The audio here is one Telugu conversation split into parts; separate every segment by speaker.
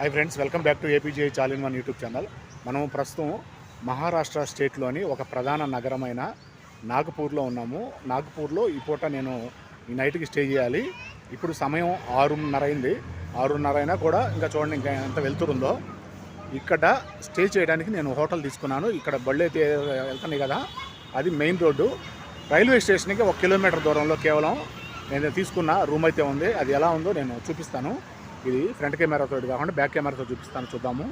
Speaker 1: Hi friends, welcome back to APJ చాలిన్ వన్ యూట్యూబ్ ఛానల్. మనం ప్రస్తుతం మహారాష్ట్ర స్టేట్లోని ఒక ప్రధాన నగరమైన నాగపూర్లో ఉన్నాము. నాగపూర్లో ఈ పూట నేను ఈ నైట్కి స్టే చేయాలి. ఇప్పుడు సమయం 6:30 అయింది. 6:30 అయినా కూడా ఇంకా చూడండి ఇంకా ఎంత వెళ్తుందో. ఇక్కడ స్టే చేయడానికి నేను హోటల్ తీసుకున్నాను. ఇక్కడ బళ్ళు అయితే వెళ్తున్నాయి కదా, అది మెయిన్ రోడ్డు. రైల్వే స్టేషన్కి 1 కిలోమీటర్ దూరంలో కేవలం నేను తీసుకున్న రూమ్ అయితే ఉంది. అది ఎలా ఉందో నేను చూపిస్తాను. ఇది ఫ్రంట్ కెమెరాతో కాకుండా బ్యాక్ కెమెరాతో చూపిస్తాను, చూద్దాము.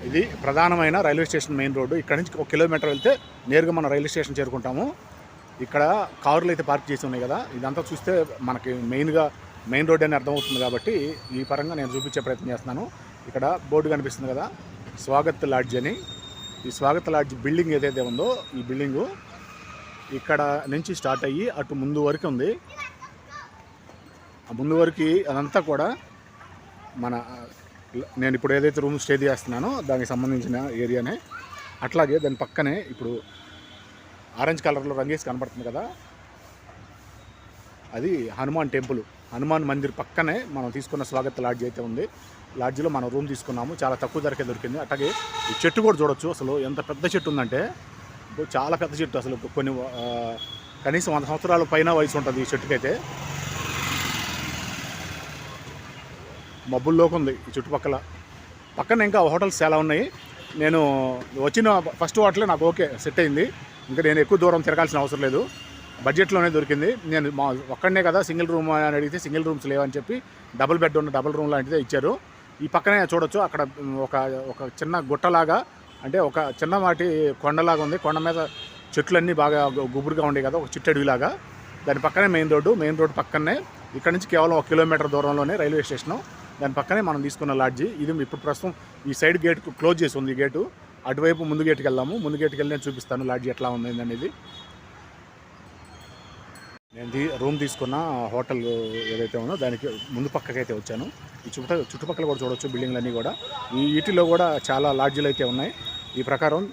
Speaker 1: ఇది ప్రధానమైన రైల్వే స్టేషన్ మెయిన్ రోడ్డు. ఇక్కడ నుంచి 1 కిలోమీటర్ వెళ్తే నేరుగా మనం రైల్వే స్టేషన్ చేరుకుంటాము. ఇక్కడ కార్లు అయితే పార్క్ చేసి ఉన్నాయి కదా, ఇదంతా చూస్తే మనకి మెయిన్ రోడ్ అని అర్థమవుతుంది. కాబట్టి ఈ పరంగా నేను చూపించే ప్రయత్నం చేస్తున్నాను. ఇక్కడ బోర్డు కనిపిస్తుంది కదా, స్వాగత్ లాడ్జ్ అని. ఈ స్వాగత్ లాడ్జ్ బిల్డింగ్ ఏదైతే ఉందో, ఈ బిల్డింగు ఇక్కడ నుంచి స్టార్ట్ అయ్యి అటు ముందు వరకు ఉంది. ఆ ముందు వరకు అదంతా కూడా నేను ఇప్పుడు ఏదైతే రూమ్ స్టే చేస్తున్నానో దానికి సంబంధించిన ఏరియానే. అట్లాగే దాని పక్కనే ఇప్పుడు ఆరెంజ్ కలర్లో రంగేసి కనపడుతుంది కదా, అది హనుమాన్ టెంపుల్, హనుమాన్ మందిర్ పక్కనే మనం తీసుకున్న స్వాగత్ లాడ్జ్ అయితే ఉంది. లాడ్జ్లో మనం రూమ్ తీసుకున్నాము. చాలా తక్కువ ధరకే దొరికింది. అట్లాగే ఈ చెట్టు కూడా చూడొచ్చు. అసలు ఎంత పెద్ద చెట్టు ఉందంటే చాలా పెద్ద చెట్టు. అసలు కొన్ని కనీసం 100 సంవత్సరాల పైన వయసు ఉంటుంది ఈ చెట్టుకైతే. మబ్బుల్లోకి ఉంది ఈ చుట్టుపక్కల. పక్కన ఇంకా హోటల్స్ చాలా ఉన్నాయి. నేను వచ్చిన ఫస్ట్ హోటలే నాకు ఓకే సెట్ అయింది. ఇంకా నేను ఎక్కువ దూరం తిరగాల్సిన అవసరం లేదు. బడ్జెట్లోనే దొరికింది. నేను ఒక్కడనే కదా సింగిల్ రూమ్ అని అడిగితే సింగిల్ రూమ్స్ లేవని చెప్పి డబుల్ బెడ్ ఉన్న డబుల్ రూమ్ లాంటిదే ఇచ్చారు. ఈ పక్కనే చూడొచ్చు, అక్కడ ఒక చిన్న గుట్టలాగా, అంటే ఒక చిన్నవాటి కొండలాగా ఉంది. కొండ మీద చెట్లన్నీ బాగా గుబురుగా ఉండే కదా, ఒక చిట్టడిలాగా. దాని పక్కనే మెయిన్ రోడ్డు పక్కనే. ఇక్కడ నుంచి కేవలం 1 కిలోమీటర్ దూరంలోనే రైల్వే స్టేషను. దాని పక్కనే మనం తీసుకున్న లాడ్జి ఇది. ఇప్పుడు ప్రస్తుతం ఈ సైడ్ గేట్ క్లోజ్ చేసి ఉంది. ఈ గేటు అటువైపు ముందు గేటుకి వెళ్దాము. ముందు గేటుకి వెళ్ళి నేను చూపిస్తాను లాడ్జి ఎట్లా ఉంది అనేది. నేను రూమ్ తీసుకున్న హోటల్ ఏదైతే ఉందో దానికి ముందు పక్కకైతే వచ్చాను. ఈ చుట్టుపక్కల కూడా చూడవచ్చు బిల్డింగ్లన్నీ కూడా. ఈ వీటిలో కూడా చాలా లాడ్జీలు అయితే ఉన్నాయి. ఈ ప్రకారం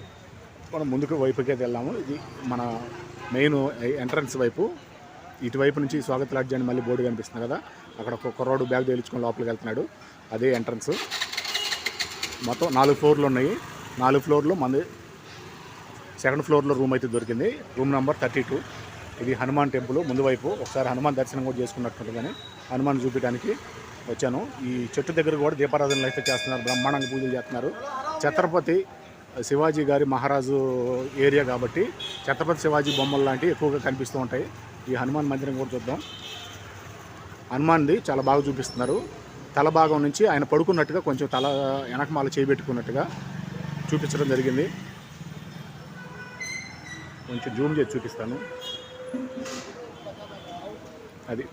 Speaker 1: మనం ముందుకు వైపుకి అయితే వెళ్దాము. ఇది మన మెయిన్ ఎంట్రన్స్ వైపు. ఇటువైపు నుంచి స్వాగత్ లాడ్జ్ అని మళ్ళీ బోర్డు కనిపిస్తుంది కదా, అక్కడ ఒక కుర్రాడు బ్యాగ్ తేల్చుకొని లోపలికి వెళ్తున్నాడు. అదే ఎంట్రన్స్. మొత్తం 4 ఫ్లోర్లు ఉన్నాయి. 4 ఫ్లోర్లో మంది సెకండ్ ఫ్లోర్లో రూమ్ అయితే దొరికింది. Room number 32. ఇది హనుమాన్ టెంపుల్ ముందు వైపు. ఒకసారి హనుమాన్ దర్శనం కూడా చేసుకున్నట్టుంటుందని హనుమాన్ చూపించడానికి వచ్చాను. ఈ చెట్టు దగ్గర కూడా దీపారాధనలు అయితే చేస్తున్నారు, బ్రహ్మాండంగా పూజలు చేస్తున్నారు. ఛత్రపతి శివాజీ గారి మహారాజు ఏరియా కాబట్టి ఛత్రపతి శివాజీ బొమ్మలు లాంటివి ఎక్కువగా కనిపిస్తూ ఉంటాయి. ఈ హనుమాన్ మందిరం కూడా చూద్దాం. హనుమాన్ది చాలా బాగా చూపిస్తున్నారు. తల భాగం నుంచి ఆయన పడుకున్నట్టుగా కొంచెం తల వెనకమాల చేయబెట్టుకున్నట్టుగా చూపించడం జరిగింది. కొంచెం జూమ్ చేసి చూపిస్తాను. అది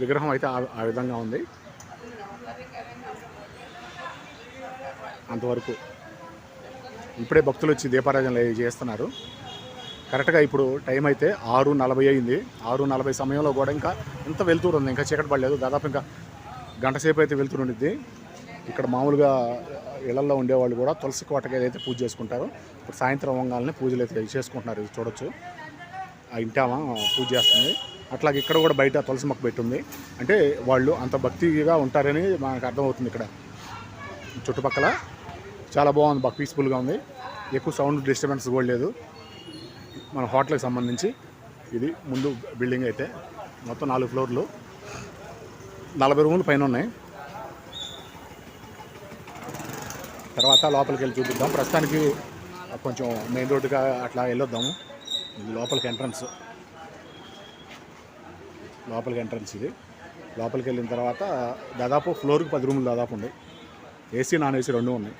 Speaker 1: విగ్రహం అయితే ఆ విధంగా ఉంది. అంతవరకు ఇప్పుడే భక్తులు వచ్చి దీపారాధనలు చేస్తున్నారు. కరెక్ట్గా ఇప్పుడు టైం అయితే 6:40 అయింది. 6:40 సమయంలో కూడా ఇంకా ఎంత వెళ్తూరు ఉంది, ఇంకా చీకటి పడలేదు. దాదాపు ఇంకా గంట సేపు అయితే వెళ్తూరు ఉండిద్ది. ఇక్కడ మామూలుగా ఇళ్లలో ఉండేవాళ్ళు కూడా తులసి కోటకి ఏదైతే పూజ చేసుకుంటారో ఇప్పుడు సాయంత్రం వంగాలని పూజలు అయితే చేసుకుంటున్నారు. ఇది చూడొచ్చు, ఆ ఇంటామా పూజ చేస్తుంది. అట్లాగే ఇక్కడ కూడా బయట తులసి మొక్క పెట్టుంది. అంటే వాళ్ళు అంత భక్తిగా ఉంటారని మనకు అర్థమవుతుంది. ఇక్కడ చుట్టుపక్కల చాలా బాగుంది, బాగా పీస్ఫుల్గా ఉంది. ఎక్కువ సౌండ్ డిస్టర్బెన్స్ కూడా లేదు. మన హోటల్కి సంబంధించి ఇది ముందు బిల్డింగ్ అయితే మొత్తం 4 ఫ్లోర్లు, 40 రూములు పైన ఉన్నాయి. తర్వాత లోపలికి వెళ్ళి చూపిద్దాం. ప్రస్తుతానికి కొంచెం మెయిన్ రోడ్డుగా అట్లా వెళ్ళొద్దాము. ఇది లోపలికి ఎంట్రన్స్. ఇది లోపలికి వెళ్ళిన తర్వాత దాదాపు ఫ్లోర్కి 10 రూములు దాదాపు ఉన్నాయి. ఏసీ నాన్ ఏసీ 2 ఉన్నాయి.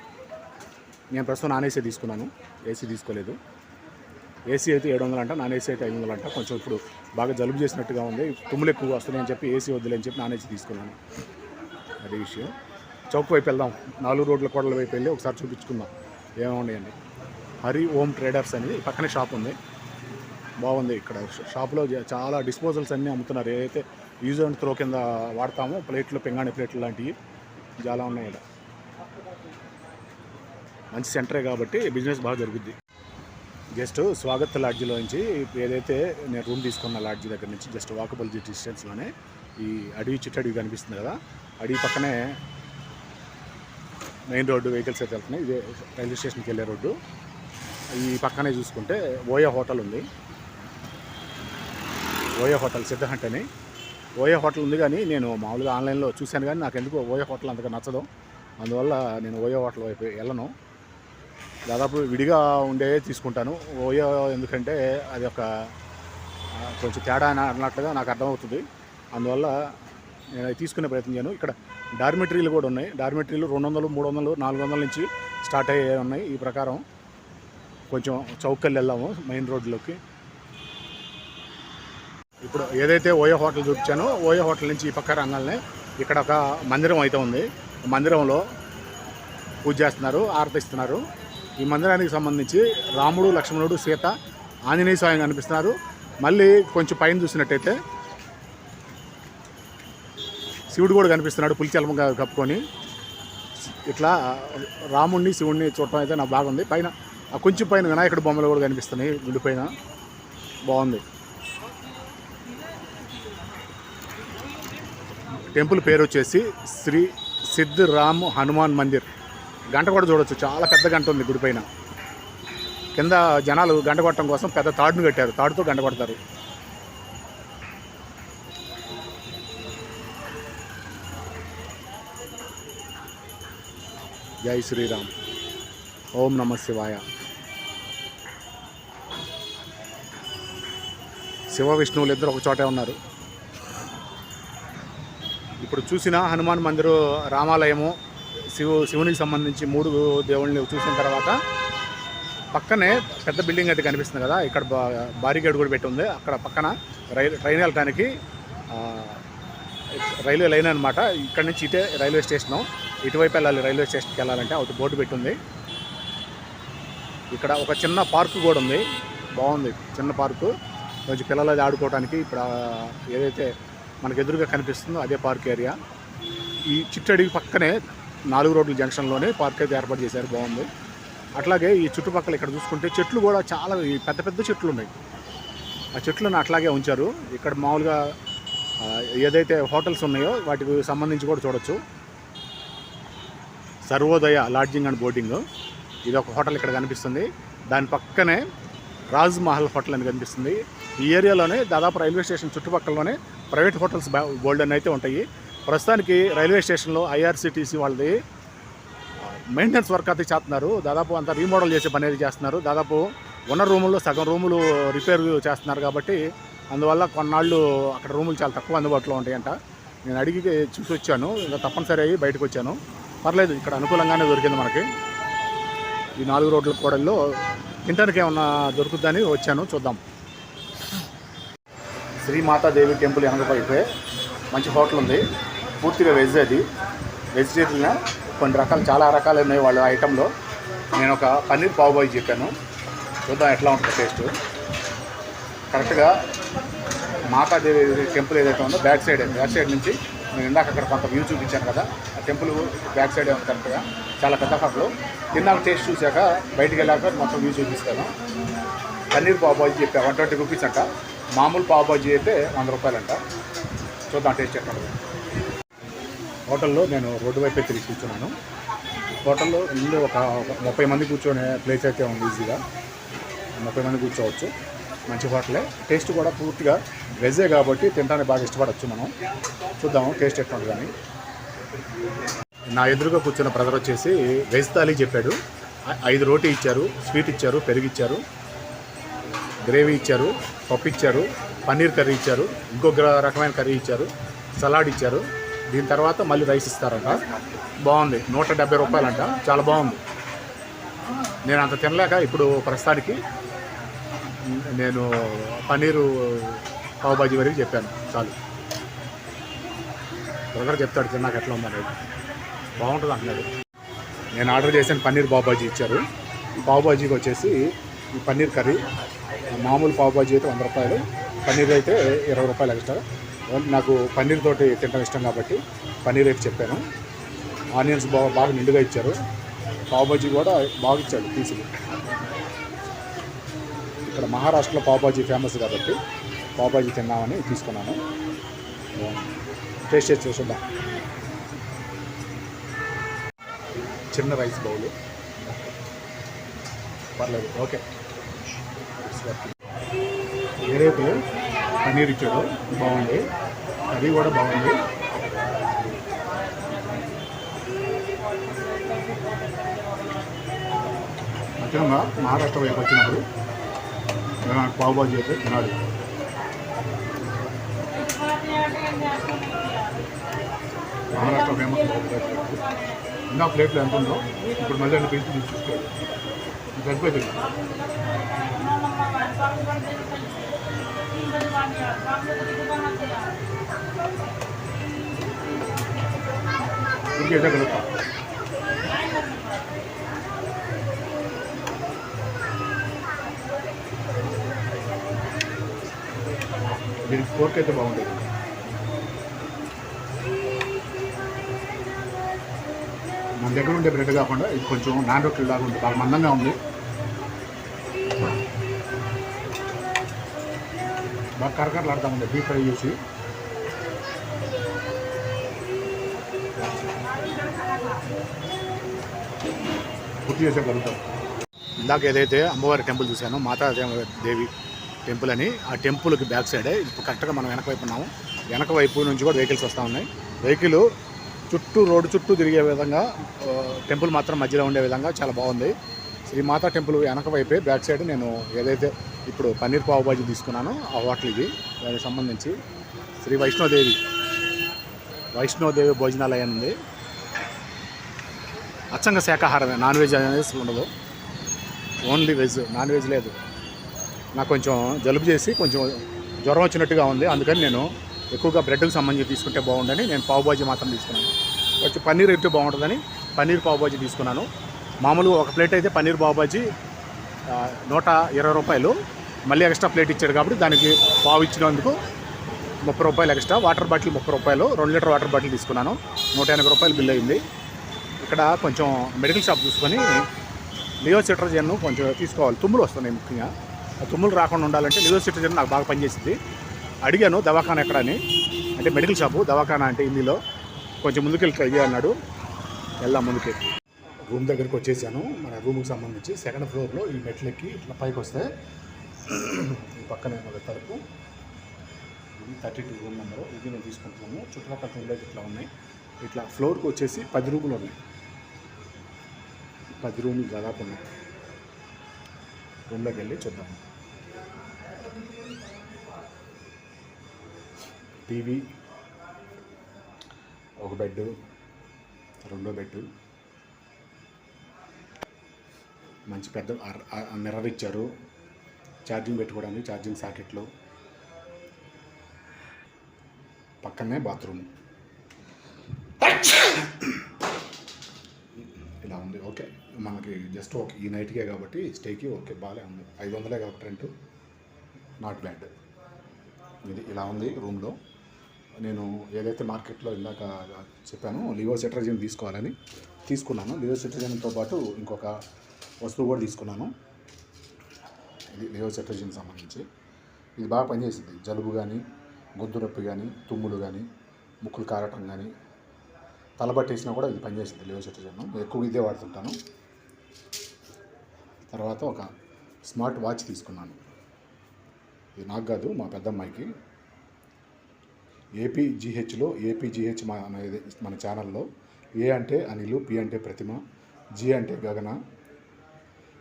Speaker 1: నేను ప్రస్తుతం నాన్ ఏసీ తీసుకున్నాను, ఏసీ తీసుకోలేదు. ఏసీ అయితే 700 అంట, నాన్ ఏసీ అయితే 500 అంట. కొంచెం ఇప్పుడు బాగా జలుబు చేసినట్టుగా ఉంది, తుమ్ములు ఎక్కువ వస్తున్నాయని చెప్పి ఏసీ వద్దులేని చెప్పి నాన్ ఏసీ తీసుకున్నాను. అదే విషయం. చౌక్ వైపు వెళ్దాం. 4 రోడ్ల కోడల వైపు వెళ్ళి ఒకసారి చూపించుకుందాం ఏమున్నాయండి. హరి ఓం ట్రేడర్స్ అని పక్కనే షాప్ ఉంది, బాగుంది. ఇక్కడ షాప్లో చాలా డిస్పోజల్స్ అన్నీ అమ్ముతున్నారు. ఏదైతే యూజ్ అండ్ త్రో కింద వాడతామో ప్లేట్లు, పింగాణి ప్లేట్లు లాంటివి చాలా ఉన్నాయి. ఇక్కడ మంచి సెంటరే కాబట్టి బిజినెస్ బాగా జరుగుద్ది. జస్ట్ స్వాగత్ లాడ్జిలో నుంచి ఏదైతే నేను రూమ్ తీసుకున్న లాడ్జి దగ్గర నుంచి జస్ట్ వాకబుల్ డిస్టెన్స్లోనే ఈ అడవి చిట్టడవి కనిపిస్తుంది కదా, అడవి పక్కనే మెయిన్ రోడ్డు వెహికల్స్ అయితే వెళ్తున్నాయి. ఇదే రైల్వే స్టేషన్కి వెళ్ళే రోడ్డు. ఈ పక్కనే చూసుకుంటే ఓయో హోటల్ ఉంది. ఓయో హోటల్ సిద్ధహట్ అని ఓయో హోటల్ ఉంది. కానీ నేను మామూలుగా ఆన్లైన్లో చూశాను, కానీ నాకు ఎందుకు ఓయో హోటల్ అంతగా నచ్చదు. అందువల్ల నేను ఓయో హోటల్ వైపు వెళ్ళను. దాదాపు విడిగా ఉండే తీసుకుంటాను. ఓయో ఎందుకంటే అది ఒక కొంచెం తేడా అన్నట్లుగా నాకు అర్థమవుతుంది. అందువల్ల నేను అది తీసుకునే ప్రయత్నం చేయను. ఇక్కడ డార్మెటరీలు కూడా ఉన్నాయి. డార్మెటరీలు 200, 300, 400 నుంచి స్టార్ట్ అయ్యే ఉన్నాయి. ఈ ప్రకారం కొంచెం చౌకల్లి వెళ్దాము మెయిన్ రోడ్లోకి. ఇప్పుడు ఏదైతే ఓయో హోటల్ చూపించానో ఓయో హోటల్ నుంచి ఈ పక్క రంగాలనే ఇక్కడ ఒక మందిరం అయితే ఉంది. మందిరంలో పూజ చేస్తున్నారు, ఆరతిస్తున్నారు. ఈ మందిరానికి సంబంధించి రాముడు, లక్ష్మణుడు, సీత, ఆంజనేయ స్వామి కనిపిస్తున్నారు. మళ్ళీ కొంచెం పైన చూసినట్టయితే శివుడు కూడా కనిపిస్తున్నాడు పులిచలమ కప్పుకొని. ఇట్లా రాముడిని శివుడిని చూడటం అయితే నాకు బాగుంది. పైన కొంచెం పైన వినాయకుడి బొమ్మలు కూడా కనిపిస్తున్నాయి గుడి పైన. బాగుంది. టెంపుల్ పేరు వచ్చేసి శ్రీ సిద్ధ్ రామ్ హనుమాన్ మందిర్. గంట కూడా చూడవచ్చు, చాలా పెద్ద గంట ఉంది గుడి పైన. కింద జనాలు గంట కొట్టడం కోసం పెద్ద తాడును కట్టారు, తాడుతో గంట కొడతారు. జై శ్రీరామ్. ఓం నమ శివాయ. శివ విష్ణువులు ఇద్దరు ఒక చోటే ఉన్నారు. ఇప్పుడు చూసిన హనుమాన్ మందిరు, రామాలయము, శివునికి సంబంధించి 3 దేవుళ్ళని చూసిన తర్వాత పక్కనే పెద్ద బిల్డింగ్ అయితే కనిపిస్తుంది కదా, ఇక్కడ బారికేడ్ కూడా పెట్టి ఉంది. అక్కడ పక్కన ట్రైన్ వెళ్ళటానికి రైల్వే లైన్ అనమాట. ఇక్కడ నుంచి ఇటే రైల్వే స్టేషను. ఇటువైపు వెళ్ళాలి, రైల్వే స్టేషన్కి వెళ్ళాలంటే ఒకటి బోర్డు పెట్టుంది. ఇక్కడ ఒక చిన్న పార్కు కూడా ఉంది, బాగుంది చిన్న పార్కు. కొంచెం పిల్లలు ఆడుకోవడానికి ఇప్పుడు ఏదైతే మనకు ఎదురుగా కనిపిస్తుందో అదే పార్క్ ఏరియా. ఈ చిట్టడికి పక్కనే 4 రోడ్ల జంక్షన్లోనే పార్క్ అయితే ఏర్పాటు చేశారు, బాగుంది. అట్లాగే ఈ చుట్టుపక్కల ఇక్కడ చూసుకుంటే చెట్లు కూడా చాలా పెద్ద పెద్ద చెట్లు ఉన్నాయి. ఆ చెట్లను అట్లాగే ఉంచారు. ఇక్కడ మామూలుగా ఏదైతే హోటల్స్ ఉన్నాయో వాటికి సంబంధించి కూడా చూడొచ్చు. సర్వోదయ లాడ్జింగ్ అండ్ బోర్డింగ్, ఇది ఒక హోటల్ ఇక్కడ కనిపిస్తుంది. దాని పక్కనే రాజ్ మహల్ హోటల్ అని కనిపిస్తుంది. ఈ ఏరియాలోనే దాదాపు రైల్వే స్టేషన్ చుట్టుపక్కలలోనే ప్రైవేట్ హోటల్స్ బోల్డ్ అని అయితే ఉంటాయి. ప్రస్తుతానికి రైల్వే స్టేషన్లో ఐఆర్సిటీసీ వాళ్ళది మెయింటెనెన్స్ వర్క్ అయితే చేస్తున్నారు. దాదాపు అంతా రీమోడల్ చేసే పని అయితే చేస్తున్నారు. దాదాపు ఉన్న రూముల్లో సగం రూములు రిపేర్ చేస్తున్నారు. కాబట్టి అందువల్ల కొన్నాళ్ళు అక్కడ రూములు చాలా తక్కువ అందుబాటులో ఉంటాయంట. నేను అడిగి చూసి వచ్చాను, ఇంకా తప్పనిసరి అయ్యి బయటకు వచ్చాను. పర్లేదు, ఇక్కడ అనుకూలంగానే దొరికింది మనకి. ఈ 4 రోడ్ల కూడల్లో తింటానికి ఏమన్నా దొరుకుతుందని వచ్చాను, చూద్దాం. శ్రీమాతాదేవి టెంపుల్ వెనకపైతే మంచి హోటల్ ఉంది, పూర్తిగా వెజ్. అది వెజిటేరియన్, కొన్ని రకాలు చాలా రకాలు ఉన్నాయి వాళ్ళ ఐటెంలో. నేను ఒక పన్నీర్ పావ్ బాజీ చెప్పాను, చూద్దాం ఎట్లా ఉంటుంది టేస్ట్. కరెక్ట్గా మాతాదేవి టెంపుల్ ఏదైతే ఉందో బ్యాక్ సైడ్ నుంచి నేను ఇందాక అక్కడ కొంత వ్యూ చూపించాను కదా, ఆ టెంపుల్ బ్యాక్ సైడే ఉంది కరెక్ట్గా. చాలా పెద్ద హోటల్. తిన్నాక టేస్ట్ చూశాక బయటికి వెళ్ళాక మొత్తం వ్యూ చూపిస్తాను. పన్నీర్ పావ్ బాజీ చెప్పా 120 రూపీస్ అంట. మామూలు పావ్ బాజీ అయితే 100 రూపాయలంట. చూద్దాం టేస్ట్ ఎక్కడ. హోటల్లో నేను రోడ్డు వైపే తిరిగి కూర్చున్నాను. హోటల్లో ఇల్లు ఒక 30 మంది కూర్చొనే ప్లేస్ అయితే ఉంది. ఈజీగా 30 మంది కూర్చోవచ్చు. మంచి హోటలే. టేస్ట్ కూడా పూర్తిగా వెజ్జే కాబట్టి తినడానికి బాగా ఇష్టపడవచ్చు మనం. చూద్దాము టేస్ట్ ఎట్లా ఉంటుందని. నా ఎదురుగా కూర్చున్న బ్రదర్ వచ్చేసి వెజ్ థాలీ చెప్పాడు. 5 రోటీ ఇచ్చారు, స్వీట్ ఇచ్చారు, పెరుగు ఇచ్చారు, గ్రేవీ ఇచ్చారు, పప్పు ఇచ్చారు, పన్నీర్ కర్రీ ఇచ్చారు, ఇంకొక రకమైన కర్రీ ఇచ్చారు, సలాడ్ ఇచ్చారు. దీని తర్వాత మళ్ళీ రైస్ ఇస్తారంట. బాగుంది. 170 రూపాయలంట. చాలా బాగుంది. నేను అంత తినలేక ఇప్పుడు ప్రస్తుతానికి నేను పన్నీరు పావ్ బాజీ వరకు చెప్పాను, చాలు. బ్రదర్ చెప్తాడు తిన్నాక ఎట్లా ఉందని. బాగుంటుంది అంటున్నాడు. నేను ఆర్డర్ చేసిన పన్నీర్ పావ్ బాజీ ఇచ్చారు. పావ్ బాజీకి వచ్చేసి ఈ పన్నీర్ కర్రీ, మామూలు పావ్ బాజీ అయితే 100 రూపాయలు, పన్నీర్ అయితే 20 రూపాయలు ఎక్స్ట్రా. నాకు పన్నీర్ తోటి తినడం ఇష్టం కాబట్టి పన్నీర్ అయితే చెప్పాను. ఆనియన్స్ బాగా నిండుగా ఇచ్చారు. పావ్ బాజీ కూడా బాగా ఇచ్చాడు పీసులు. ఇక్కడ మహారాష్ట్రలో పావ్ బాజీ ఫేమస్ కాబట్టి పావ్ బాజీ తిన్నామని తీసుకున్నాను. టేస్ట్ చేసి చూద్దాం. చిన్న రైస్ బౌలు పర్లేదు ఓకే. ఏదైతే పన్నీర్ ఇచ్చాడో బాగుంది, కర్రీ కూడా బాగుంది. ముఖ్యంగా మహారాష్ట్ర వైపు వచ్చినప్పుడు నాకు పావు బాజీ అయితే తినాలి. మహారాష్ట్ర ఫేమస్ ఇంకా ప్లేట్లో ఎంత ఉందో ఇప్పుడు మళ్ళీ అన్ని పీసులు తీసుకోవాలి, సరిపోతుంది. ఇంకేదో కలుపుతా. దీనికి ఫోర్క్ అయితే బాగుంటుంది. మన దగ్గర ఉండే బ్రెడ్ కాకుండా ఇది కొంచెం నాన్ రొట్టెలు లాగా ఉంటుంది, బాగా మందంగా ఉంది, బాగా కరకరలాడుతూ ఉంది. డీప్ ఫ్రై చేసి పూర్తి చేసే కలుగుతాం. ఇందాక ఏదైతే అమ్మవారి టెంపుల్ చూశానో మాతాదేవి టెంపుల్ అని, ఆ టెంపుల్కి బ్యాక్ సైడే ఇప్పుడు కరెక్ట్గా మనం వెనక వైపు ఉన్నాము. వెనక వైపు నుంచి కూడా వెహికల్స్ వస్తూ ఉన్నాయి. వెహికల్ చుట్టూ రోడ్డు చుట్టూ తిరిగే విధంగా, టెంపుల్ మాత్రం మధ్యలో ఉండే విధంగా చాలా బాగుంది. శ్రీ మాతా టెంపుల్ వెనక వైపే బ్యాక్ సైడ్ నేను ఏదైతే ఇప్పుడు పన్నీర్ పావు బాజీ తీసుకున్నానో ఆ హోటల్ ఇది. దానికి సంబంధించి శ్రీ వైష్ణోదేవి భోజనాలయం ఉంది. అచ్చంగా శాకాహారమే, నాన్ వెజ్ అనేది ఉండదు, ఓన్లీ వెజ్, నాన్ వెజ్ లేదు. నాకు కొంచెం జలుబు చేసి కొంచెం జ్వరం వచ్చినట్టుగా ఉంది, అందుకని నేను ఎక్కువగా బ్రెడ్కి సంబంధించి తీసుకుంటే బాగుండని నేను పావు బాజీ మాత్రం తీసుకున్నాను. వచ్చి పన్నీర్ అయితే బాగుంటుందని పన్నీర్ పావు బాజీ తీసుకున్నాను. మామూలుగా ఒక ప్లేట్ అయితే పన్నీర్ పావు బాజీ 120 రూపాయలు, మళ్ళీ ఎక్స్ట్రా ప్లేట్ ఇచ్చాడు కాబట్టి దానికి పావు ఇచ్చినందుకు 30 రూపాయలు ఎక్స్ట్రా. వాటర్ బాటిల్ 30 రూపాయలు, 2 లీటర్ వాటర్ బాటిల్ తీసుకున్నాను, 180 రూపాయలు బిల్ అయింది. ఇక్కడ కొంచెం మెడికల్ షాప్ చూసుకొని లియో సిట్రజన్ కొంచెం తీసుకోవాలి, తుమ్ములు వస్తున్నాయి ముఖ్యంగా. ఆ తుమ్ములు రాకుండా ఉండాలంటే లియో సిట్రజన్ నాకు బాగా పనిచేసింది. అడిగాను దవాఖానా ఎక్కడ అని, అంటే మెడికల్ షాపు, దవాఖానా అంటే హిందీలో. కొంచెం ముందుకెళ్ళి ట్రై అన్నాడు, వెళ్దాం ముందుకి. రూమ్ దగ్గరికి వచ్చేసాను. మన రూమ్కి సంబంధించి 2nd ఫ్లోర్లో ఈ మెట్లెక్కి ఇట్లా పైకి వస్తే ఈ పక్కనే ఉన్న తలుపు, ఇది 32 రూమ్ నెంబరు, ఇది నేను తీసుకుంటున్నాను. చుట్టుపక్కల రూమ్లో ఇట్లా ఉన్నాయి. ఇట్లా ఫ్లోర్కి వచ్చేసి 10 రూములు ఉన్నాయి, 10 రూములు దాదాపు ఉన్నాయి. రూమ్లోకి వెళ్ళి చూద్దాం. టీవీ, ఒక బెడ్, 2వ బెడ్, మంచి పెద్ద మిర్రర్ ఇచ్చారు, ఛార్జింగ్ పెట్టుకోవడానికి ఛార్జింగ్ సాకెట్లు, పక్కనే బాత్రూమ్. ఇలా ఉంది. ఓకే, మనకి జస్ట్ ఓకే, ఈ నైట్కే కాబట్టి స్టేకి ఓకే, బాగానే ఉంది. 500 కాబట్టి రెంట్, నాట్ బ్యాడ్. ఇది ఇలా ఉంది రూమ్లో. నేను ఏదైతే మార్కెట్లో ఇందాక చెప్పానో లియో సిట్రజన్ తీసుకోవాలని తీసుకున్నాను. లియో సిట్రజన్తో పాటు ఇంకొక వస్తువు కూడా తీసుకున్నాను. ఇది లియో సిట్రజన్ సంబంధించి. ఇది బాగా పనిచేసింది. జలుబు కానీ, గొంతు నొప్పి కానీ, తుమ్ములు కానీ, ముక్కులు కారటం కానీ, తలబట్టేసినా కూడా ఇది పనిచేసింది లియో సిట్రజన్. ఎక్కువ ఇదే వాడుతుంటాను. తర్వాత ఒక స్మార్ట్ వాచ్ తీసుకున్నాను. ఇది నాకు కాదు, మా పెద్దమ్మాయికి. ఏపీజీహెచ్లో, ఏపీజీహెచ్ మన ఛానల్లో ఏ అంటే అనిలు, పి అంటే ప్రతిమ, జి అంటే గగన,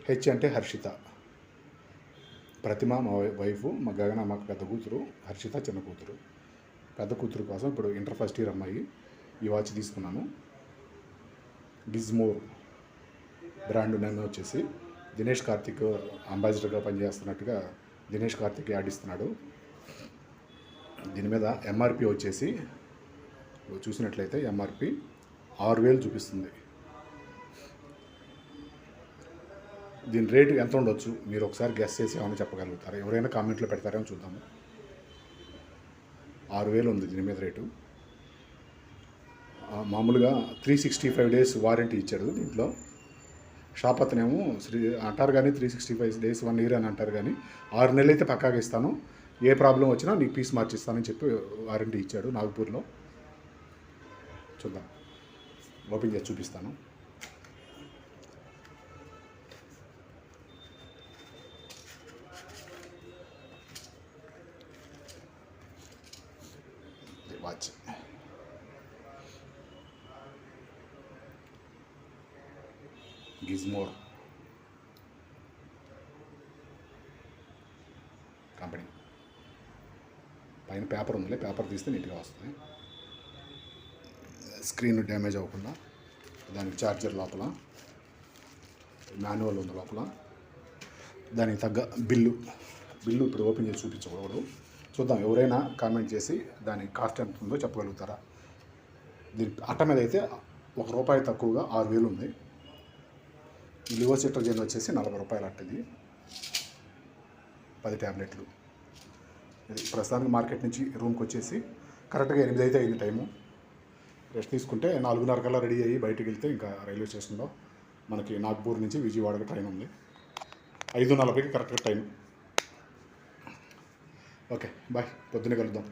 Speaker 1: హెచ్ అంటే హర్షిత. ప్రతిమ మా వైఫ్, మా గగన మాకు పెద్ద కూతురు, హర్షిత చిన్న కూతురు. పెద్ద కూతురు కోసం ఇప్పుడు ఇంటర్ ఫస్ట్ ఇయర్ అమ్మాయి ఈ వాచ్ తీసుకున్నాను. గిజ్మోర్ బ్రాండ్ నేమ్ వచ్చేసి దినేష్ కార్తిక్ అంబాసిడర్గా పనిచేస్తున్నట్టుగా దినేష్ కార్తిక్ యాడ్ ఇస్తున్నాడు. దీని మీద ఎంఆర్పి వచ్చేసి చూసినట్లయితే ఎంఆర్పి 6000 చూపిస్తుంది. దీని రేటు ఎంత ఉండొచ్చు మీరు ఒకసారి గెస్ చేసి ఏమైనా చెప్పగలుగుతారు? ఎవరైనా కామెంట్లో పెడతారేమో చూద్దాము. 6000 ఉంది దీని మీద రేటు. మామూలుగా 365 డేస్ వారంటీ ఇచ్చాడు దీంట్లో. షాప్ అతనేమో అంటారు కానీ 365 డేస్ 1 ఇయర్ అని అంటారు కానీ 6 నెలలు అయితే పక్కాగా ఇస్తాను, ఏ ప్రాబ్లం వచ్చినా నీకు పీస్ మార్చిస్తానని చెప్పి వారంటీ ఇచ్చాడు నాగపూర్లో. చూద్దాం, ఓపెన్ చేసి చూపిస్తాను. వాచ్. గిజ్మోర్ కంపెనీ. పైన పేపర్ ఉందిలే, పేపర్ తీస్తే నీట్గా వస్తుంది. స్క్రీన్ డ్యామేజ్ అవ్వకుండా. దానికి ఛార్జర్ లోపల, మాన్యువల్ ఉంది లోపల. దానికి తగ్గ బిల్లు ఇప్పుడు ఓపెన్ చేసి చూపించకూడదు. చూద్దాం, ఎవరైనా కామెంట్ చేసి దాని కాస్ట్ ఎంత ఉందో చెప్పగలుగుతారా. దీని అట్ట మీద అయితే ₹1 తక్కువగా 6,000 ఉంది. లివోసిట్రజిన్ వచ్చేసి ₹40 అట్టది, 10 ట్యాబ్లెట్లు. ఇది ప్రస్తుతానికి మార్కెట్ నుంచి రూమ్కి వచ్చేసి కరెక్ట్గా 8 అయితే అయింది టైము. రెస్ట్ తీసుకుంటే 4:30 కల్లా రెడీ అయ్యి బయటికి వెళ్తే ఇంకా రైల్వే స్టేషన్లో మనకి నాగ్పూర్ నుంచి విజయవాడకి ట్రైన్ ఉంది. 5:40కి కరెక్ట్గా టైం. ఓకే, బాయ్, పొద్దున్నే కలుద్దాం.